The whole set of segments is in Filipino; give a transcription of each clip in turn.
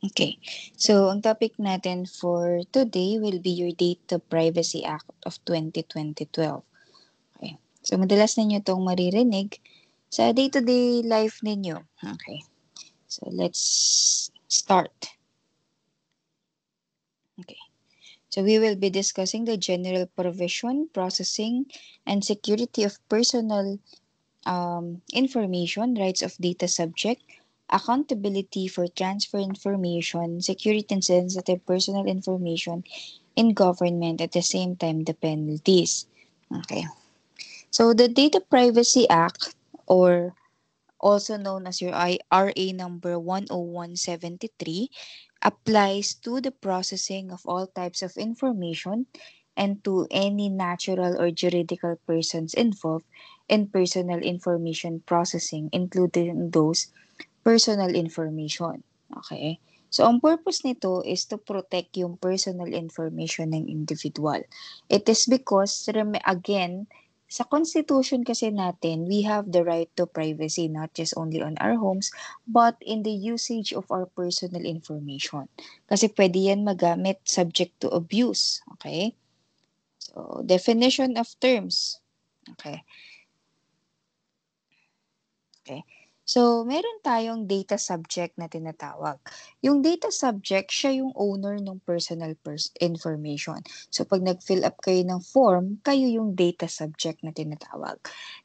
Okay. So, ang topic natin for today will be your Data Privacy Act of 2012. Okay. So, madalas ninyo itong maririnig sa day-to-day life ninyo. Okay. So, let's start. Okay. So, we will be discussing the general provision, processing, and security of personal information, rights of data subject, accountability for transfer information, security and sensitive personal information in government, at the same time the penalties. Okay. So the Data Privacy Act, or also known as your RA number 10173, applies to the processing of all types of information and to any natural or juridical persons involved in personal information processing, including those personal information. Okay? So, ang purpose nito is to protect yung personal information ng individual. It is because, again, sa Constitution kasi natin, we have the right to privacy, not just only on our homes, but in the usage of our personal information. Kasi pwede yan magamit subject to abuse. Okay? So, definition of terms. Okay. Okay. So, meron tayong data subject na tinatawag. Yung data subject, siya yung owner ng personal information. So, pag nag-fill up kayo ng form, kayo yung data subject na tinatawag.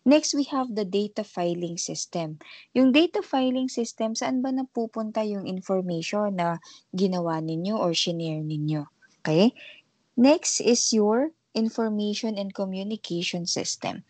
Next, we have the data filing system. Yung data filing system, saan ba napupunta yung information na ginawa ninyo or shinare ninyo? Okay? Next is your information and communication system.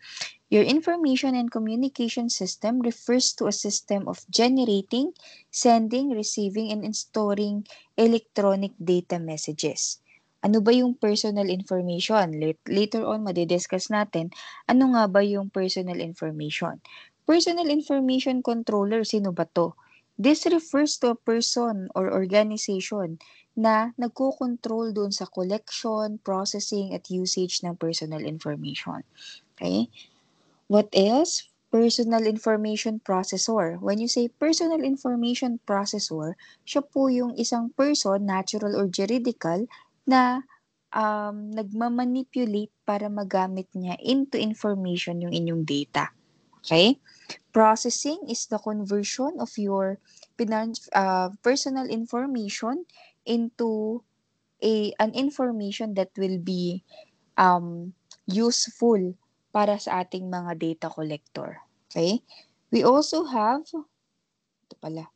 Your information and communication system refers to a system of generating, sending, receiving, and storing electronic data messages. Ano ba yung personal information? Later on, madidiscuss natin ano nga ba yung personal information. Personal information controller, sino ba to? This refers to a person or organization na nagko-control doon sa collection, processing, at usage ng personal information. Okay? What else? Personal information processor. When you say personal information processor, siya po yung isang person, natural or juridical, na nagmamanipulate para magamit niya into information yung inyong data. Okay? Processing is the conversion of your personal information into an information that will be useful para sa ating mga data collector. Okay? We also have, ito pala,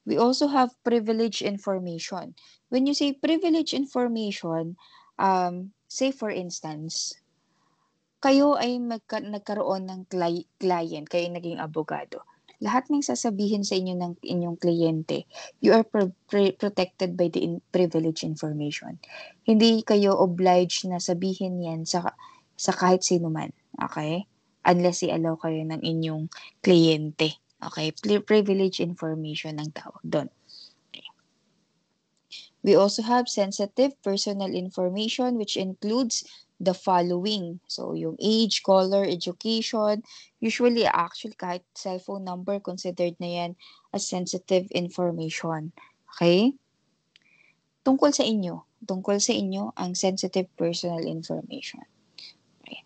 we also have privileged information. When you say privileged information, say for instance, kayo ay nagkaroon ng client, kayo ay naging abogado. Lahat ng sasabihin sa inyo ng inyong kliyente, you are protected by the privileged information. Hindi kayo obliged na sabihin yan sa kahit sino man. Okay? Unless i-allow kayo ng inyong kliyente. Okay? Privileged information ang tawag doon. Okay. We also have sensitive personal information, which includes the following. So, yung age, color, education, usually actually kahit cellphone number, considered na yan as sensitive information. Okay? Tungkol sa inyo ang sensitive personal information. Okay.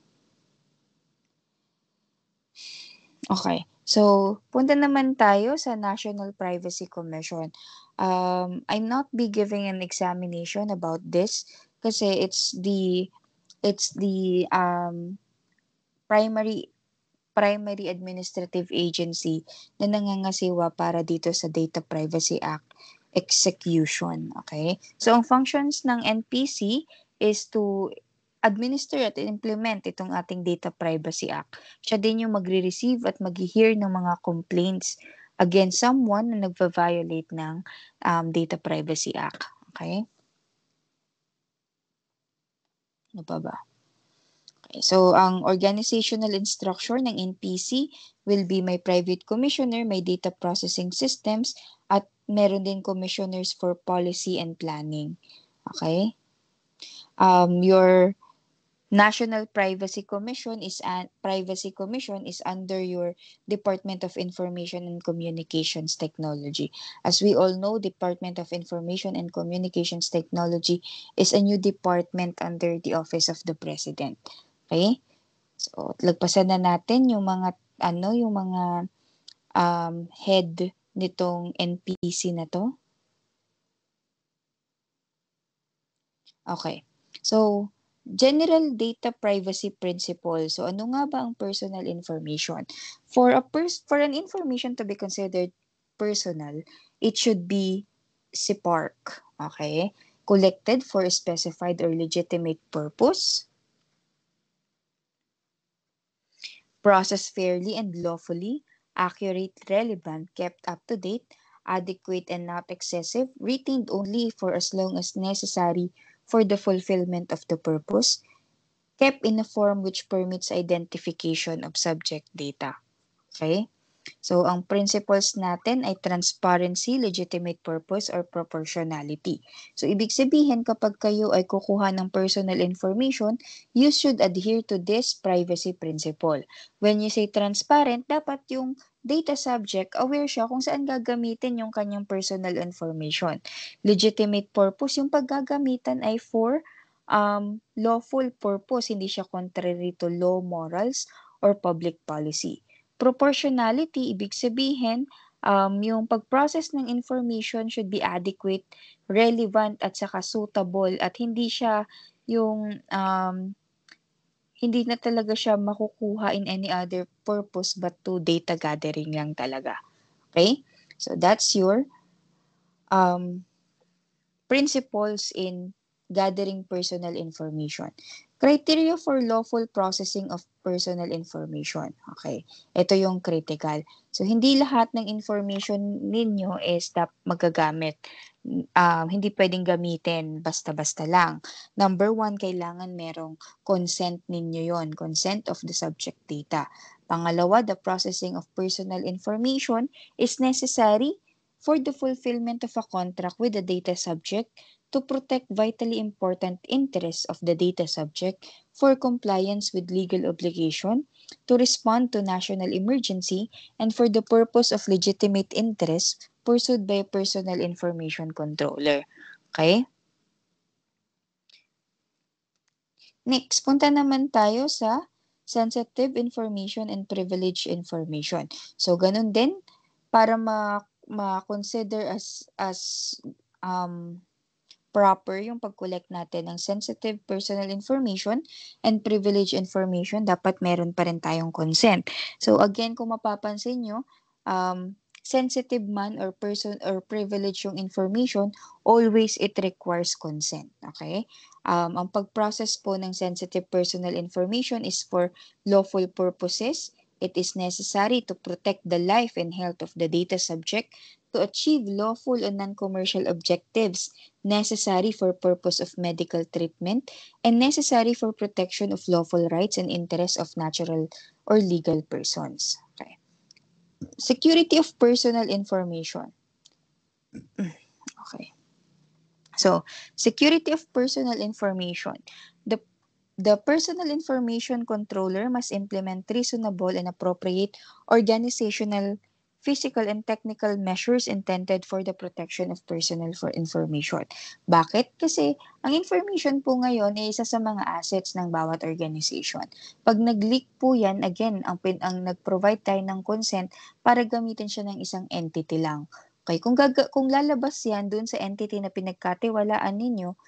Okay. So, punta naman tayo sa National Privacy Commission. I'm not be giving an examination about this kasi it's the primary administrative agency na nangangasiwa para dito sa Data Privacy Act execution. Okay? So, ang functions ng NPC is to administer at implement itong ating Data Privacy Act. Siya din yung magre-receive at mag-hear ng mga complaints against someone na nagva-violate ng Data Privacy Act. Okay? Ano pa ba? Okay. So, ang organizational structure ng NPC will be may private commissioner, may data processing systems, at meron din commissioners for policy and planning. Okay? Your National Privacy Commission is under your Department of Information and Communications Technology. As we all know, Department of Information and Communications Technology is a new department under the Office of the President. Okay? So, lagpasan na natin yung mga head nitong NPC na to. Okay. So, General Data Privacy Principle. So, ano nga ba ang personal information? For an information to be considered personal, it should be SIPARC. Okay? Collected for a specified or legitimate purpose. Processed fairly and lawfully. Accurate, relevant, kept up to date, adequate and not excessive, retained only for as long as necessary for the fulfillment of the purpose, kept in a form which permits identification of subject data. Okay? So, ang principles natin ay transparency, legitimate purpose, or proportionality. So, ibig sabihin kapag kayo ay kukuha ng personal information, you should adhere to this privacy principle. When you say transparent, dapat yung data subject, aware siya kung saan gagamitin yung kanyang personal information. Legitimate purpose, yung paggagamitan ay for lawful purpose, hindi siya contrary to law, morals, or public policy. Proportionality, ibig sabihin, yung pag-process ng information should be adequate, relevant, at saka suitable, at hindi siya yung hindi na talaga siya makukuha in any other purpose but to data gathering lang talaga. Okay? So that's your principles in gathering personal information. Criteria for lawful processing of personal information. Okay. Ito yung critical. So, hindi lahat ng information ninyo is magagamit. Hindi pwedeng gamitin basta-basta lang. Number 1, kailangan merong consent ninyo yon, consent of the subject data. Pangalawa, the processing of personal information is necessary for the fulfillment of a contract with the data subject, to protect vitally important interests of the data subject, for compliance with legal obligation, to respond to national emergency, and for the purpose of legitimate interests pursued by a personal information controller. Okay? Next, punta naman tayo sa sensitive information and privileged information. So, ganun din, para ma-consider as proper yung pag-collect natin ng sensitive personal information and privileged information, dapat meron pa rin tayong consent. So again, kung mapapansin nyo, sensitive man or person or privilege yung information, always it requires consent. Okay? Ang pag-process po ng sensitive personal information is for lawful purposes. It is necessary to protect the life and health of the data subject, to achieve lawful and non-commercial objectives necessary for purpose of medical treatment, and necessary for protection of lawful rights and interests of natural or legal persons. Okay. Security of personal information. Okay. So, security of personal information. The personal information controller must implement reasonable and appropriate organizational, physical, and technical measures intended for the protection of personal information. Bakit? Kasi ang information po ngayon ay isa sa mga assets ng bawat organization. Pag nag-leak po yan, again, ang nag-provide tayo ng consent para gamitin siya ng isang entity lang. Okay, kung lalabas yan dun sa entity na pinagkatiwalaan ninyo,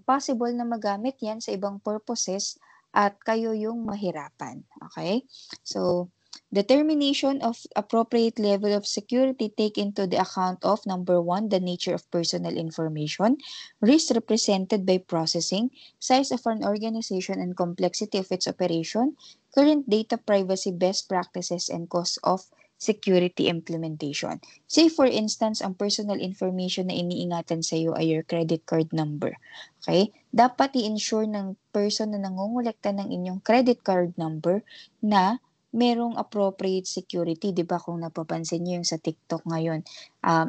possible na magamit yan sa ibang purposes at kayo yung mahirapan. Okay? So, determination of appropriate level of security take into the account of, number 1, the nature of personal information, risk represented by processing, size of an organization and complexity of its operation, current data privacy best practices, and cost of security implementation. Say for instance, ang personal information na iniingatan sa iyo ay your credit card number. Okay? Dapat i-ensure ng person na nangongolekta ng inyong credit card number na merong appropriate security. Diba kung napapansin niyo yung sa TikTok ngayon,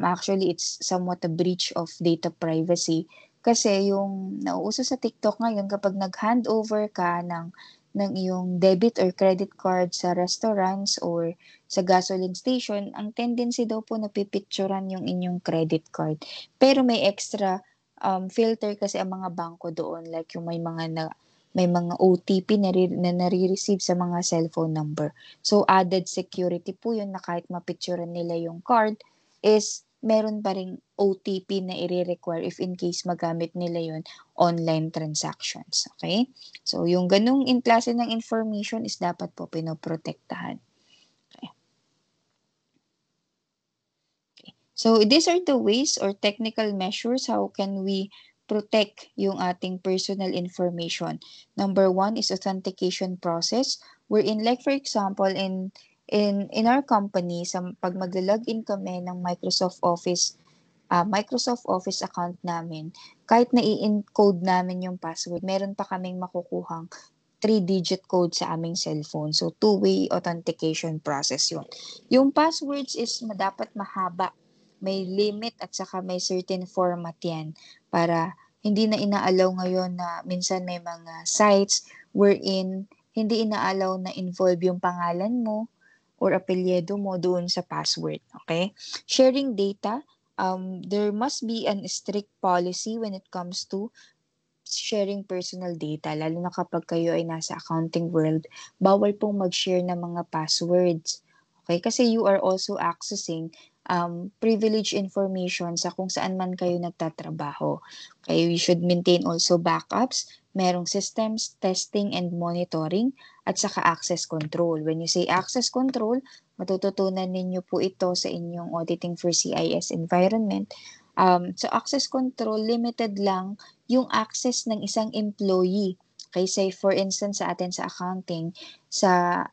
actually it's somewhat a breach of data privacy Kasi yung nauuso sa TikTok ngayon kapag nag-handover ka ng iyong debit or credit card sa restaurants or sa gasoline station, ang tendency daw po na pipicturan yung inyong credit card. Pero may extra filter kasi ang mga bangko doon, like yung may mga OTP na nare-receive sa mga cellphone number. So added security po yun na kahit mapicturan nila yung card is meron pa ring OTP na i-require if in case magamit nila yun online transactions. Okay? So, yung ganung klase ng information is dapat po pinoprotektahan. Okay. Okay. So, these are the ways or technical measures how can we protect yung ating personal information. Number one is authentication process wherein like for example in our company sa pag maglo-login kami ng Microsoft Office account namin, kahit na i-encode namin yung password, meron pa kaming makukuhang 3-digit code sa aming cellphone. So, two-way authentication process yun. Yung passwords is dapat mahaba. May limit at saka may certain format yan para hindi na inaalaw ngayon na minsan may mga sites wherein hindi inaalaw na involve yung pangalan mo or apelyido mo doon sa password. Okay? Sharing data, there must be an strict policy when it comes to sharing personal data, lalo na kapag kayo ay nasa accounting world, bawal pong mag-share ng mga passwords. Okay? Kasi you are also accessing privileged information sa kung saan man kayo nagtatrabaho. Okay? We should maintain also backups, merong systems, testing, and monitoring, at saka access control. When you say access control, matututunan ninyo po ito sa inyong auditing for CIS environment. So access control, limited lang yung access ng isang employee. Okay, say for instance sa atin sa accounting, sa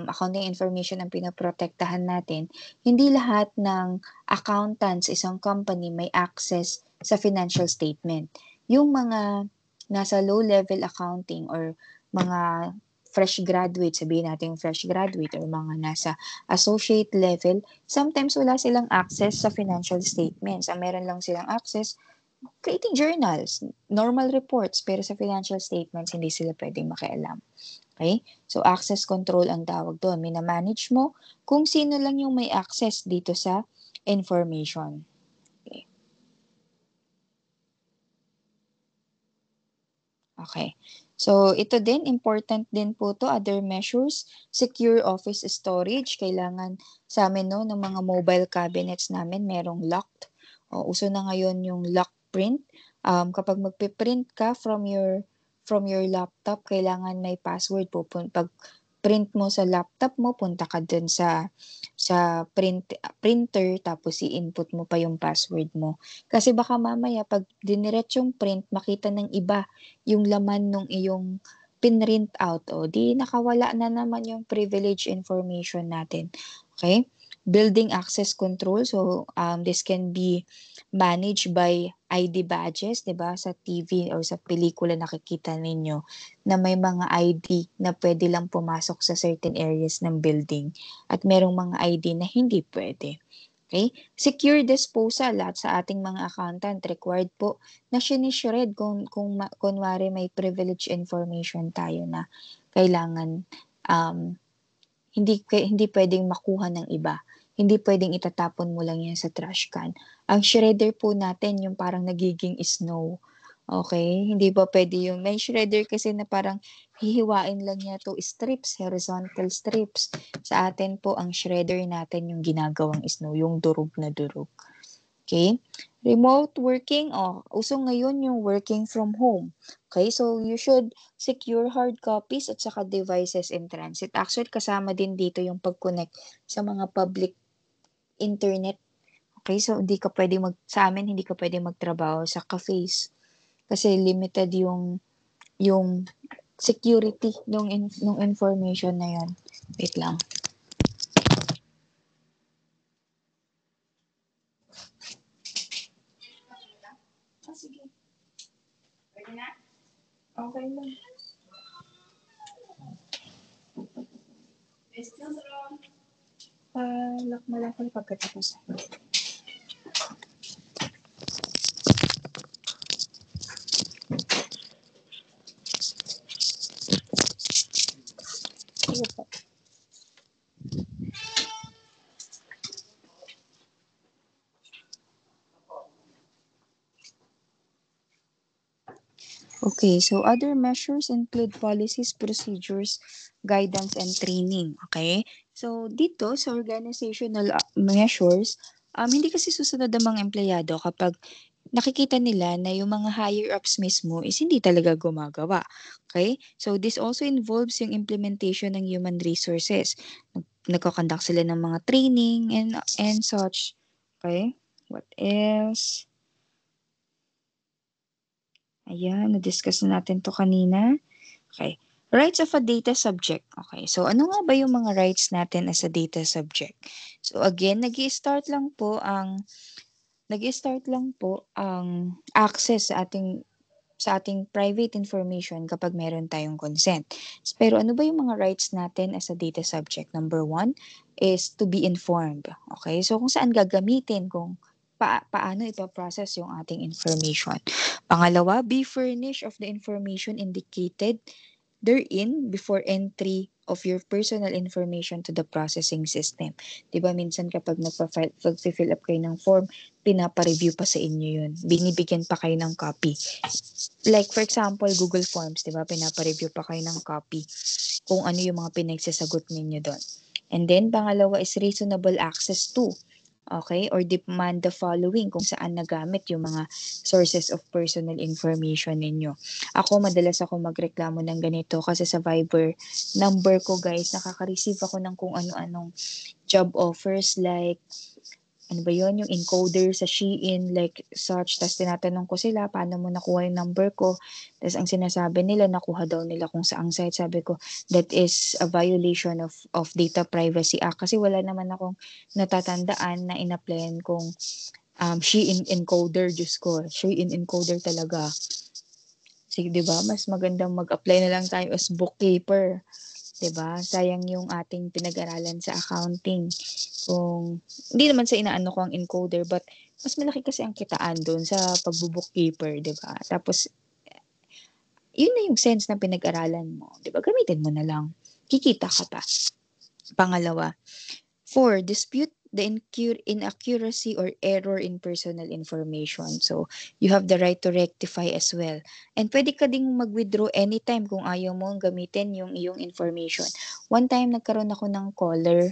accounting information ang pinoprotektahan natin, hindi lahat ng accountants sa isang company may access sa financial statement. Yung mga nasa low-level accounting or mga fresh graduate, sabihin natin fresh graduate or mga nasa associate level, sometimes wala silang access sa financial statements. Ang meron lang silang access creating journals, normal reports, pero sa financial statements, hindi sila pwedeng makialam. Okay? So, access control ang tawag doon. Minamanage mo kung sino lang yung may access dito sa information. Okay. Okay. So, ito din, important din po to other measures. Secure office storage. Kailangan sa amin, no, ng mga mobile cabinets namin, merong locked. O, uso na ngayon yung lock print. Kapag magpiprint ka from your laptop, kailangan may password po. Pag print mo sa laptop mo, punta ka dun sa printer, tapos i-input mo pa yung password mo. Kasi baka mamaya, pag diniretsyong print, makita ng iba yung laman nung iyong pinrint out, o di nakawala na naman yung privilege information natin. Okay? Building access control. So, this can be managed by ID badges, di ba? Sa TV or sa pelikula nakikita ninyo na may mga ID na pwede lang pumasok sa certain areas ng building at merong mga ID na hindi pwede. Okay? Secure disposal. Lahat sa ating mga accountant required po na sinishred kung kunwari may privilege information tayo na kailangan hindi pwedeng makuha ng iba. Hindi pwedeng itatapon mo lang yan sa trash can. Ang shredder po natin yung parang nagiging snow. Okay? Hindi ba pwede yung may shredder kasi na parang hihiwain lang niya to strips, horizontal strips. Sa atin po, ang shredder natin yung ginagawang snow, yung durog na durog. Okay? Remote working, uso ngayon yung working from home. Okay? So, you should secure hard copies at saka devices in transit. Actually, kasama din dito yung pag-connect sa mga public internet. Okay? So, sa amin, hindi ka pwede magtrabaho sa cafes. Kasi limited yung security nung information na yan. Wait lang. Sige. Pwede na? Okay lang. Still wrong. Lock mo lang kayo pagkatapos. Okay, so other measures include policies, procedures, guidance, and training. Okay? So, dito sa organizational measures, hindi kasi susunod ang mga empleyado kapag nakikita nila na yung mga higher-ups mismo is hindi talaga gumagawa. Okay? So, this also involves yung implementation ng human resources. Nagko-conduct sila ng mga training and such. Okay? What else? Ayan, na-discuss na natin to kanina. Okay. Rights of a data subject. Okay. So, ano nga ba yung mga rights natin as a data subject? So, again, nag-start lang po ang access sa ating private information kapag meron tayong consent. Pero ano ba yung mga rights natin as a data subject? Number one is to be informed. Okay? So, kung saan gagamitin, kung paano ipaprocess yung ating information. Pangalawa, be furnished of the information indicated therein before entry of your personal information to the processing system. 'Di ba minsan kapag nagfi-fill up kayo ng form, pinapa-review pa sa inyo 'yun. Binibigyan pa kayo ng copy. Like for example, Google Forms, 'di ba? Pinapa-review pa kayo ng copy kung ano yung mga pinagsasagot ninyo doon. And then pangalawa is reasonable access to. Okay? Or demand the following kung saan nagamit yung mga sources of personal information ninyo. Madalas ako magreklamo ng ganito kasi sa Viber number ko guys, nakaka-receive ako ng kung ano-anong job offers like ano ba yun, yung encoder sa Shein, like such. Tapos tinatanong ko sila, paano mo nakuha yung number ko? Tapos ang sinasabi nila, nakuha daw nila kung saang site. Sabi ko, that is a violation of Data Privacy Act. Kasi wala naman akong natatandaan na in-applyan kung Shein encoder, Diyos ko. Shein encoder talaga. Sige, di ba? Mas magandang mag-apply na lang tayo as bookkeeper. 'Di ba? Sayang yung ating pinag-aralan sa accounting. Kung hindi naman sa inaano ko ang encoder but mas malaki kasi ang kitaan doon sa pagbo-bookkeeper, 'di ba? Tapos yun na yung sense ng pinag-aralan mo, 'di ba? Gamitin mo na lang. Kikita ka pa. Pangalawa, 4. Dispute the inaccuracy or error in personal information. So, you have the right to rectify as well. And pwede ka ding mag-withdraw anytime kung ayaw mo gamitin yung iyong information. One time, nagkaroon ako ng caller.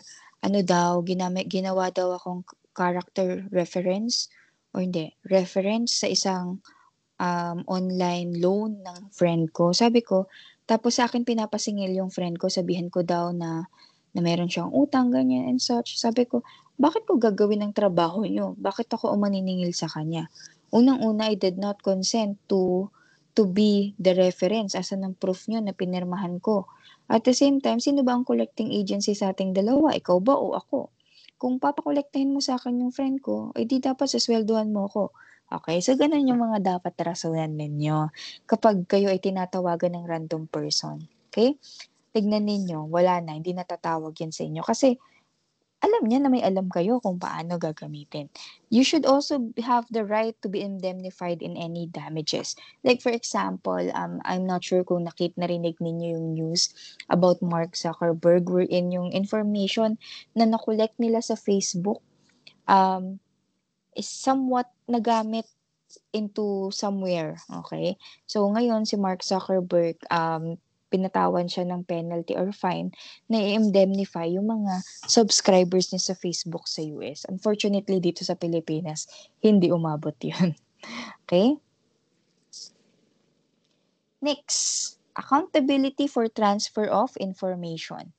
Ginawa daw akong character reference or hindi, reference sa isang online loan ng friend ko. Sabi ko, tapos sa akin pinapasingil yung friend ko, sabihin ko daw na meron siyang utang, ganyan and such. Sabi ko, bakit ko gagawin ng trabaho niyo? Bakit ako umaniningil sa kanya? Unang-una, I did not consent to be the reference. Asan ang proof niyo na pinirmahan ko? At the same time, sino ba ang collecting agency sa ating dalawa? Ikaw ba o ako? Kung papakolektahin mo sa akin yung friend ko, eh di dapat sasweldohan mo ako. Okay, so ganun yung mga dapat rasunan ninyo kapag kayo ay tinatawagan ng random person. Okay? Tignan ninyo, wala na, hindi natatawag yan sa inyo. Kasi alam niya na may alam kayo kung paano gagamitin. You should also have the right to be indemnified in any damages. Like for example, I'm not sure kung narinig ninyo yung news about Mark Zuckerberg wherein yung information na nakolekt nila sa Facebook um, is somewhat nagamit into somewhere, okay? So ngayon si Mark Zuckerberg pinatawan siya ng penalty or fine na i-indemnify yung mga subscribers niya sa Facebook sa US. Unfortunately dito sa Pilipinas, hindi umabot 'yun. Okay? Next, accountability for transfer of information.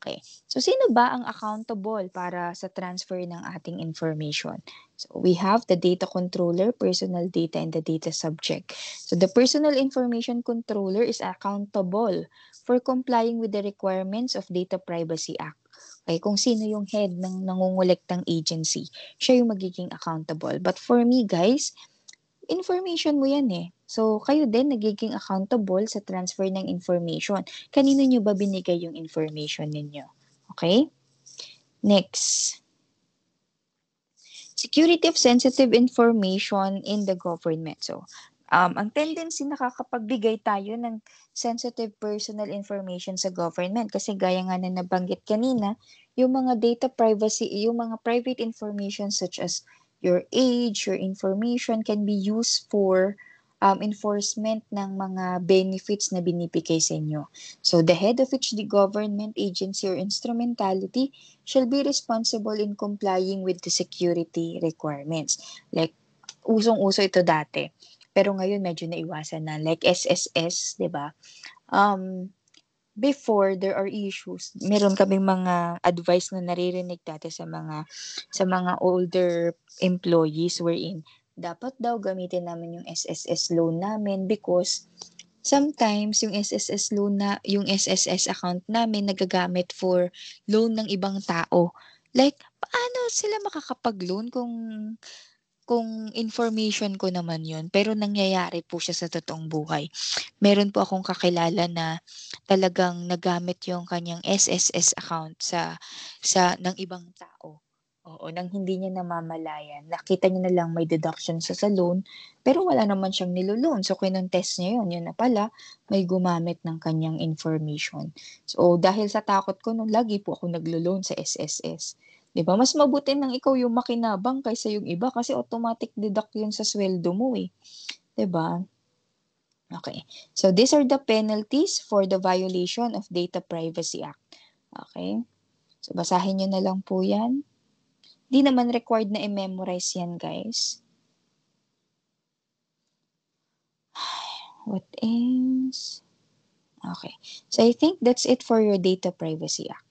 Okay. So, sino ba ang accountable para sa transfer ng ating information? So, we have the data controller, personal data, and the data subject. So, the personal information controller is accountable for complying with the requirements of Data Privacy Act. Okay, kung sino yung head ng nangungulektang agency, siya yung magiging accountable. But for me, guys, information mo yan eh. So, kayo din nagiging accountable sa transfer ng information. Kanino nyo ba binigay yung information ninyo? Okay? Next. Security of sensitive information in the government. So, ang tendency nakakapagbigay tayo ng sensitive personal information sa government kasi gaya nga na nabanggit kanina, yung mga data privacy, yung mga private information such as your age, your information can be used for enforcement ng mga benefits na binibigay sa inyo. So, the head of each government agency or instrumentality shall be responsible in complying with the security requirements. Like, usong-uso ito dati. Pero ngayon medyo naiwasan na. Like SSS, 'di ba? Before there are issues, meron kaming mga advice na naririnig dati sa mga older employees wherein dapat daw gamitin namin yung SSS loan namin because sometimes yung SSS account namin nagagamit for loan ng ibang tao. Like, paano sila makakapag-loan kung information ko naman yun, pero nangyayari po siya sa totoong buhay. Meron po akong kakilala na talagang nagamit yung kanyang SSS account sa ng ibang tao. Oo, nang hindi niya namamalayan. Nakita niya na lang may deduction sa loan, pero wala naman siyang nilo-loan. So, kinontest niya yun. Yun na pala, may gumamit ng kanyang information. So, dahil sa takot ko nun, lagi po ako naglo-loan sa SSS. 'Di ba? Mas mabuti nang ikaw yung makinabang kaysa yung iba kasi automatic deduct yun sa sweldo mo eh. 'Di ba? Okay. So these are the penalties for the violation of Data Privacy Act. Okay? So basahin niyo na lang po 'yan. Di naman required na i-memorize 'yan, guys. What else? Okay. So I think that's it for your Data Privacy Act.